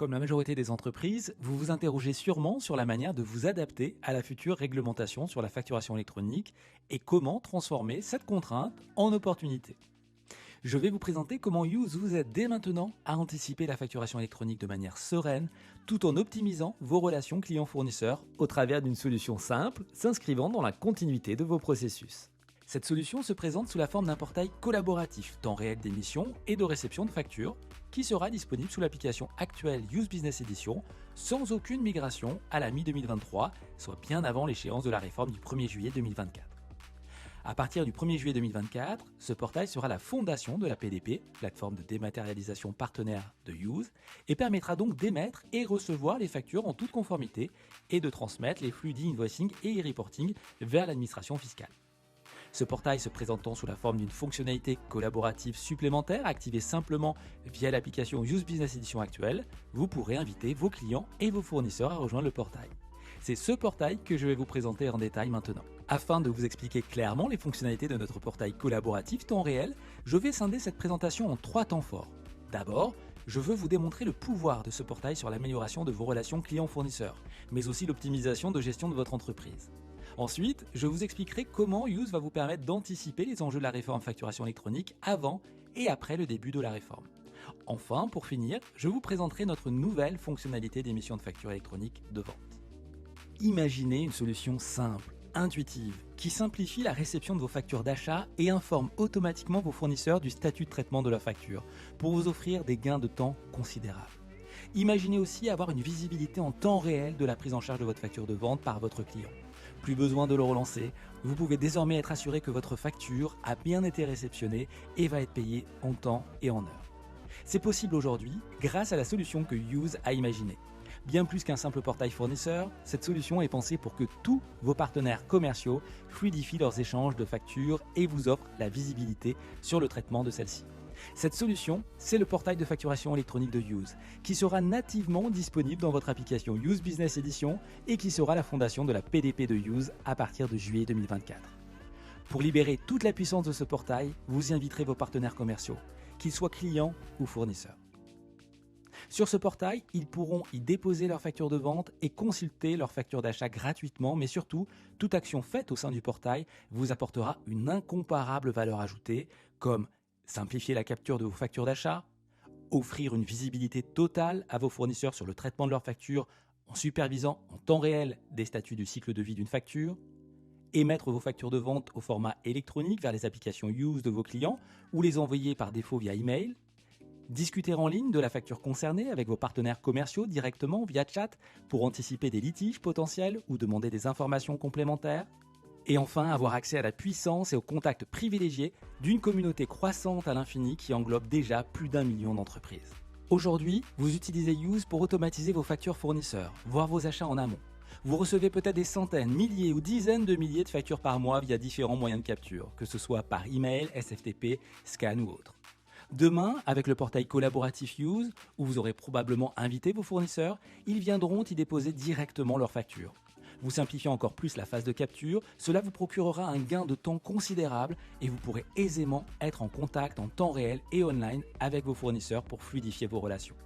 Comme la majorité des entreprises, vous vous interrogez sûrement sur la manière de vous adapter à la future réglementation sur la facturation électronique et comment transformer cette contrainte en opportunité. Je vais vous présenter comment Use vous aide dès maintenant à anticiper la facturation électronique de manière sereine, tout en optimisant vos relations clients-fournisseurs au travers d'une solution simple, s'inscrivant dans la continuité de vos processus. Cette solution se présente sous la forme d'un portail collaboratif, temps réel d'émission et de réception de factures, qui sera disponible sous l'application actuelle Use Business Edition, sans aucune migration à la mi-2023, soit bien avant l'échéance de la réforme du 1er juillet 2024. À partir du 1er juillet 2024, ce portail sera la fondation de la PDP, plateforme de dématérialisation partenaire de Use, et permettra donc d'émettre et recevoir les factures en toute conformité et de transmettre les flux d'e-invoicing et e-reporting vers l'administration fiscale. Ce portail se présentant sous la forme d'une fonctionnalité collaborative supplémentaire activée simplement via l'application Use Business Edition actuelle, vous pourrez inviter vos clients et vos fournisseurs à rejoindre le portail. C'est ce portail que je vais vous présenter en détail maintenant. Afin de vous expliquer clairement les fonctionnalités de notre portail collaboratif temps réel, je vais scinder cette présentation en 3 temps forts. D'abord, je veux vous démontrer le pouvoir de ce portail sur l'amélioration de vos relations clients-fournisseurs, mais aussi l'optimisation de gestion de votre entreprise. Ensuite, je vous expliquerai comment Use va vous permettre d'anticiper les enjeux de la réforme facturation électronique avant et après le début de la réforme. Enfin, pour finir, je vous présenterai notre nouvelle fonctionnalité d'émission de facture électronique de vente. Imaginez une solution simple, intuitive, qui simplifie la réception de vos factures d'achat et informe automatiquement vos fournisseurs du statut de traitement de leur facture pour vous offrir des gains de temps considérables. Imaginez aussi avoir une visibilité en temps réel de la prise en charge de votre facture de vente par votre client. Plus besoin de le relancer, vous pouvez désormais être assuré que votre facture a bien été réceptionnée et va être payée en temps et en heure. C'est possible aujourd'hui grâce à la solution que Use a imaginée. Bien plus qu'un simple portail fournisseur, cette solution est pensée pour que tous vos partenaires commerciaux fluidifient leurs échanges de factures et vous offrent la visibilité sur le traitement de celle-ci. Cette solution, c'est le portail de facturation électronique de Use, qui sera nativement disponible dans votre application Use Business Edition et qui sera la fondation de la PDP de Use à partir de juillet 2024. Pour libérer toute la puissance de ce portail, vous y inviterez vos partenaires commerciaux, qu'ils soient clients ou fournisseurs. Sur ce portail, ils pourront y déposer leurs factures de vente et consulter leurs factures d'achat gratuitement, mais surtout, toute action faite au sein du portail vous apportera une incomparable valeur ajoutée, comme simplifier la capture de vos factures d'achat, offrir une visibilité totale à vos fournisseurs sur le traitement de leurs factures en supervisant en temps réel des statuts du cycle de vie d'une facture, émettre vos factures de vente au format électronique vers les applications Use de vos clients ou les envoyer par défaut via email, discuter en ligne de la facture concernée avec vos partenaires commerciaux directement via chat pour anticiper des litiges potentiels ou demander des informations complémentaires, et enfin avoir accès à la puissance et aux contacts privilégiés d'une communauté croissante à l'infini qui englobe déjà plus d'1 million d'entreprises. Aujourd'hui, vous utilisez Use pour automatiser vos factures fournisseurs, voire vos achats en amont. Vous recevez peut-être des centaines, milliers ou dizaines de milliers de factures par mois via différents moyens de capture, que ce soit par email, SFTP, scan ou autre. Demain, avec le portail collaboratif Use, où vous aurez probablement invité vos fournisseurs, ils viendront y déposer directement leurs factures. Vous simplifiez encore plus la phase de capture, cela vous procurera un gain de temps considérable et vous pourrez aisément être en contact en temps réel et online avec vos fournisseurs pour fluidifier vos relations.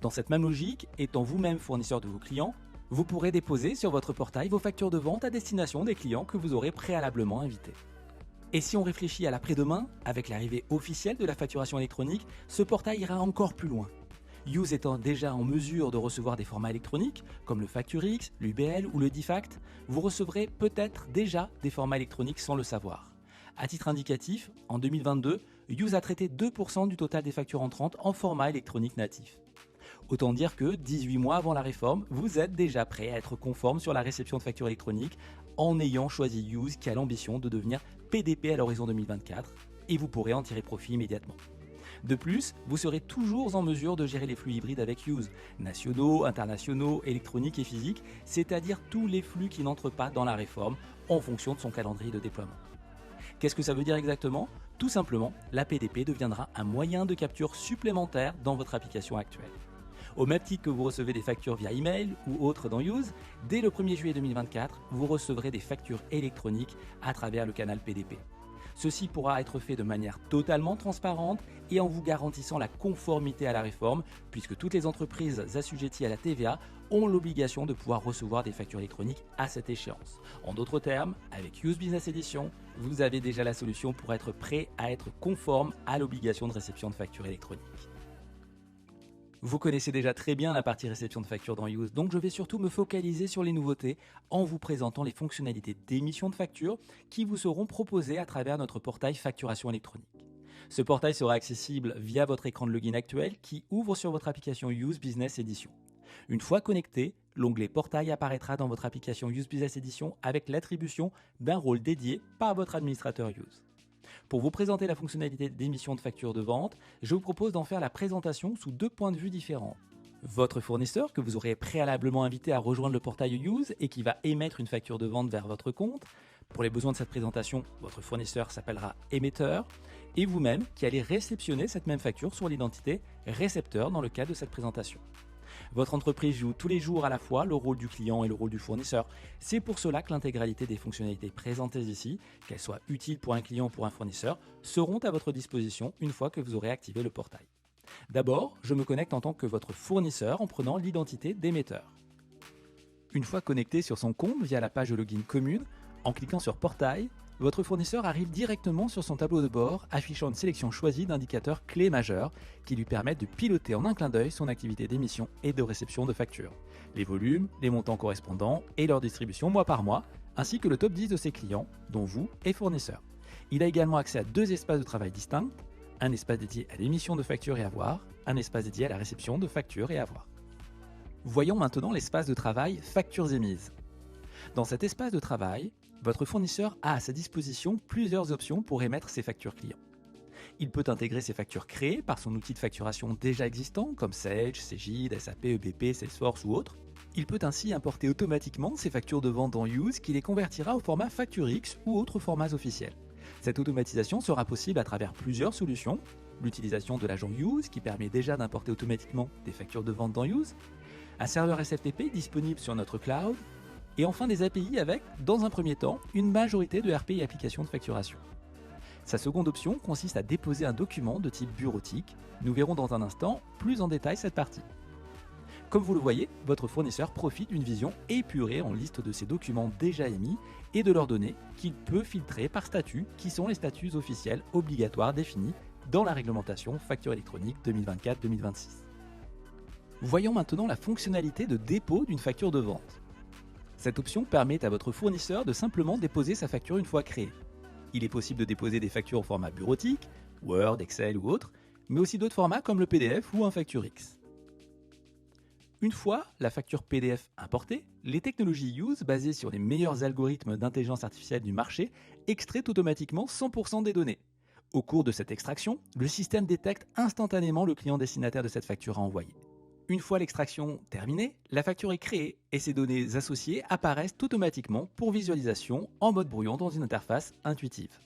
Dans cette même logique, étant vous-même fournisseur de vos clients, vous pourrez déposer sur votre portail vos factures de vente à destination des clients que vous aurez préalablement invités. Et si on réfléchit à l'après-demain, avec l'arrivée officielle de la facturation électronique, ce portail ira encore plus loin. Use étant déjà en mesure de recevoir des formats électroniques, comme le FactureX, l'UBL ou le Difact, vous recevrez peut-être déjà des formats électroniques sans le savoir. À titre indicatif, en 2022, Use a traité 2% du total des factures entrantes en format électronique natif. Autant dire que 18 mois avant la réforme, vous êtes déjà prêt à être conforme sur la réception de factures électroniques en ayant choisi Use qui a l'ambition de devenir PDP à l'horizon 2024 et vous pourrez en tirer profit immédiatement. De plus, vous serez toujours en mesure de gérer les flux hybrides avec Use, nationaux, internationaux, électroniques et physiques, c'est-à-dire tous les flux qui n'entrent pas dans la réforme en fonction de son calendrier de déploiement. Qu'est-ce que ça veut dire exactement ? Tout simplement, la PDP deviendra un moyen de capture supplémentaire dans votre application actuelle. Au même titre que vous recevez des factures via email ou autres dans Use, dès le 1er juillet 2024, vous recevrez des factures électroniques à travers le canal PDP. Ceci pourra être fait de manière totalement transparente et en vous garantissant la conformité à la réforme, puisque toutes les entreprises assujetties à la TVA ont l'obligation de pouvoir recevoir des factures électroniques à cette échéance. En d'autres termes, avec Use Business Edition, vous avez déjà la solution pour être prêt à être conforme à l'obligation de réception de factures électroniques. Vous connaissez déjà très bien la partie réception de factures dans Use, donc je vais surtout me focaliser sur les nouveautés en vous présentant les fonctionnalités d'émission de factures qui vous seront proposées à travers notre portail facturation électronique. Ce portail sera accessible via votre écran de login actuel qui ouvre sur votre application Use Business Edition. Une fois connecté, l'onglet Portail apparaîtra dans votre application Use Business Edition avec l'attribution d'un rôle dédié par votre administrateur Use. Pour vous présenter la fonctionnalité d'émission de facture de vente, je vous propose d'en faire la présentation sous 2 points de vue différents. Votre fournisseur, que vous aurez préalablement invité à rejoindre le portail Use et qui va émettre une facture de vente vers votre compte. Pour les besoins de cette présentation, votre fournisseur s'appellera émetteur et vous-même qui allez réceptionner cette même facture sur l'identité récepteur dans le cadre de cette présentation. Votre entreprise joue tous les jours à la fois le rôle du client et le rôle du fournisseur. C'est pour cela que l'intégralité des fonctionnalités présentées ici, qu'elles soient utiles pour un client ou pour un fournisseur, seront à votre disposition une fois que vous aurez activé le portail. D'abord, je me connecte en tant que votre fournisseur en prenant l'identité d'émetteur. Une fois connecté sur son compte via la page de login commune, en cliquant sur Portail, votre fournisseur arrive directement sur son tableau de bord affichant une sélection choisie d'indicateurs clés majeurs qui lui permettent de piloter en un clin d'œil son activité d'émission et de réception de factures. Les volumes, les montants correspondants et leur distribution mois par mois, ainsi que le top 10 de ses clients, dont vous et fournisseurs. Il a également accès à 2 espaces de travail distincts, un espace dédié à l'émission de factures et avoirs, un espace dédié à la réception de factures et avoirs. Voyons maintenant l'espace de travail Factures émises. Dans cet espace de travail, votre fournisseur a à sa disposition plusieurs options pour émettre ses factures clients. Il peut intégrer ses factures créées par son outil de facturation déjà existant comme Sage, Cegid, SAP, EBP, Salesforce ou autres. Il peut ainsi importer automatiquement ses factures de vente dans Use qui les convertira au format FactureX ou autres formats officiels. Cette automatisation sera possible à travers plusieurs solutions. L'utilisation de l'agent Use qui permet déjà d'importer automatiquement des factures de vente dans Use, un serveur SFTP disponible sur notre cloud, et enfin des API avec, dans un premier temps, une majorité de RPI applications de facturation. Sa seconde option consiste à déposer un document de type bureautique. Nous verrons dans un instant plus en détail cette partie. Comme vous le voyez, votre fournisseur profite d'une vision épurée en liste de ses documents déjà émis et de leurs données qu'il peut filtrer par statut, qui sont les statuts officiels obligatoires définis dans la réglementation facture électronique 2024-2026. Voyons maintenant la fonctionnalité de dépôt d'une facture de vente. Cette option permet à votre fournisseur de simplement déposer sa facture une fois créée. Il est possible de déposer des factures au format bureautique, Word, Excel ou autre, mais aussi d'autres formats comme le PDF ou un FactureX. Une fois la facture PDF importée, les technologies Use basées sur les meilleurs algorithmes d'intelligence artificielle du marché extraient automatiquement 100% des données. Au cours de cette extraction, le système détecte instantanément le client destinataire de cette facture à envoyer. Une fois l'extraction terminée, la facture est créée et ses données associées apparaissent automatiquement pour visualisation en mode brouillon dans une interface intuitive.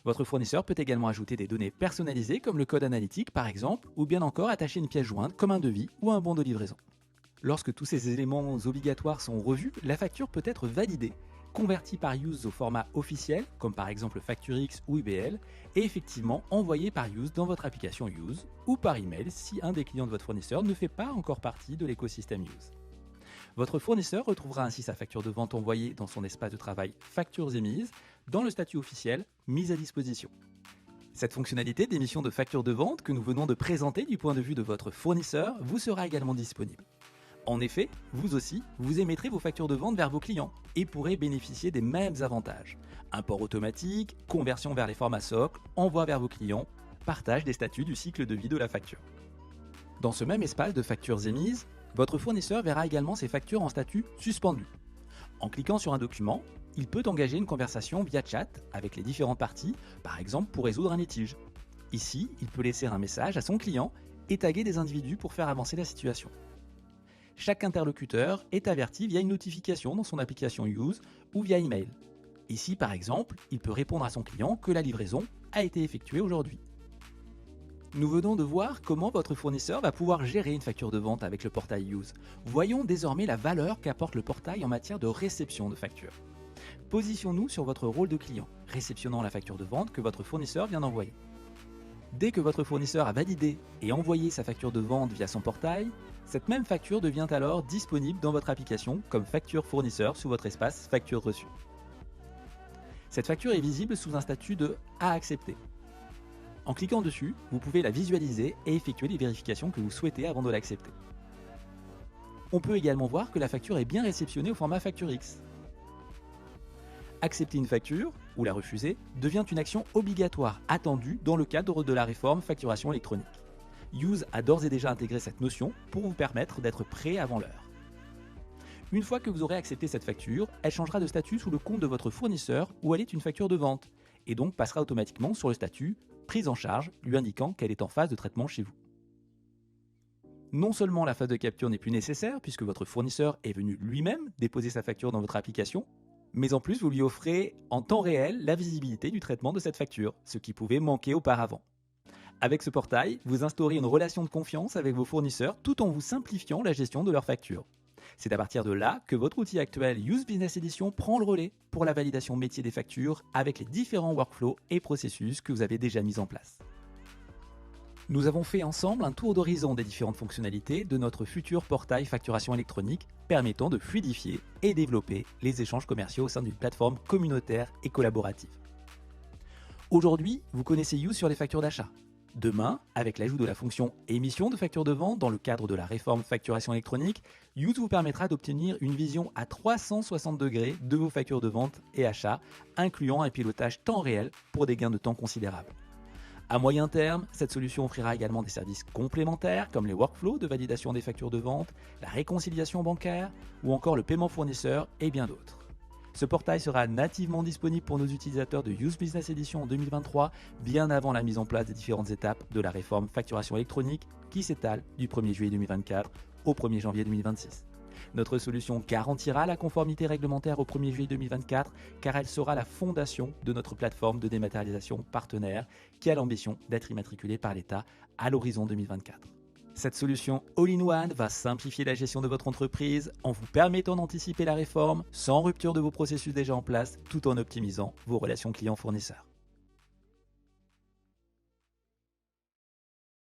Votre fournisseur peut également ajouter des données personnalisées comme le code analytique par exemple, ou bien encore attacher une pièce jointe comme un devis ou un bon de livraison. Lorsque tous ces éléments obligatoires sont revus, la facture peut être validée, convertie par Use au format officiel, comme par exemple FactureX ou UBL, et effectivement envoyée par Use dans votre application Use, ou par email si un des clients de votre fournisseur ne fait pas encore partie de l'écosystème Use. Votre fournisseur retrouvera ainsi sa facture de vente envoyée dans son espace de travail Factures émises, dans le statut officiel Mise à disposition. Cette fonctionnalité d'émission de facture de vente que nous venons de présenter du point de vue de votre fournisseur vous sera également disponible. En effet, vous aussi, vous émettrez vos factures de vente vers vos clients et pourrez bénéficier des mêmes avantages. Import automatique, conversion vers les formats socles, envoi vers vos clients, partage des statuts du cycle de vie de la facture. Dans ce même espace de factures émises, votre fournisseur verra également ses factures en statut suspendu. En cliquant sur un document, il peut engager une conversation via chat avec les différentes parties, par exemple pour résoudre un litige. Ici, il peut laisser un message à son client et taguer des individus pour faire avancer la situation. Chaque interlocuteur est averti via une notification dans son application Use ou via email. Ici, par exemple, il peut répondre à son client que la livraison a été effectuée aujourd'hui. Nous venons de voir comment votre fournisseur va pouvoir gérer une facture de vente avec le portail Use. Voyons désormais la valeur qu'apporte le portail en matière de réception de factures. Positionne-nous sur votre rôle de client, réceptionnant la facture de vente que votre fournisseur vient d'envoyer. Dès que votre fournisseur a validé et envoyé sa facture de vente via son portail, cette même facture devient alors disponible dans votre application comme facture fournisseur sous votre espace facture reçue. Cette facture est visible sous un statut de « à accepter ». En cliquant dessus, vous pouvez la visualiser et effectuer les vérifications que vous souhaitez avant de l'accepter. On peut également voir que la facture est bien réceptionnée au format Facture X. Accepter une facture, ou la refuser, devient une action obligatoire attendue dans le cadre de la réforme facturation électronique. Use a d'ores et déjà intégré cette notion pour vous permettre d'être prêt avant l'heure. Une fois que vous aurez accepté cette facture, elle changera de statut sous le compte de votre fournisseur où elle est une facture de vente, et donc passera automatiquement sur le statut « prise en charge » lui indiquant qu'elle est en phase de traitement chez vous. Non seulement la phase de capture n'est plus nécessaire puisque votre fournisseur est venu lui-même déposer sa facture dans votre application, mais en plus vous lui offrez en temps réel la visibilité du traitement de cette facture, ce qui pouvait manquer auparavant. Avec ce portail, vous instaurez une relation de confiance avec vos fournisseurs tout en vous simplifiant la gestion de leurs factures. C'est à partir de là que votre outil actuel Use Business Edition prend le relais pour la validation métier des factures avec les différents workflows et processus que vous avez déjà mis en place. Nous avons fait ensemble un tour d'horizon des différentes fonctionnalités de notre futur portail facturation électronique permettant de fluidifier et développer les échanges commerciaux au sein d'une plateforme communautaire et collaborative. Aujourd'hui, vous connaissez Use sur les factures d'achat. Demain, avec l'ajout de la fonction émission de facture de vente dans le cadre de la réforme facturation électronique, Use vous permettra d'obtenir une vision à 360 degrés de vos factures de vente et achats, incluant un pilotage temps réel pour des gains de temps considérables. À moyen terme, cette solution offrira également des services complémentaires comme les workflows de validation des factures de vente, la réconciliation bancaire ou encore le paiement fournisseur et bien d'autres. Ce portail sera nativement disponible pour nos utilisateurs de Use Business Edition en 2023, bien avant la mise en place des différentes étapes de la réforme facturation électronique qui s'étale du 1er juillet 2024 au 1er janvier 2026. Notre solution garantira la conformité réglementaire au 1er juillet 2024 car elle sera la fondation de notre plateforme de dématérialisation partenaire qui a l'ambition d'être immatriculée par l'État à l'horizon 2024. Cette solution all-in-one va simplifier la gestion de votre entreprise en vous permettant d'anticiper la réforme sans rupture de vos processus déjà en place tout en optimisant vos relations clients-fournisseurs.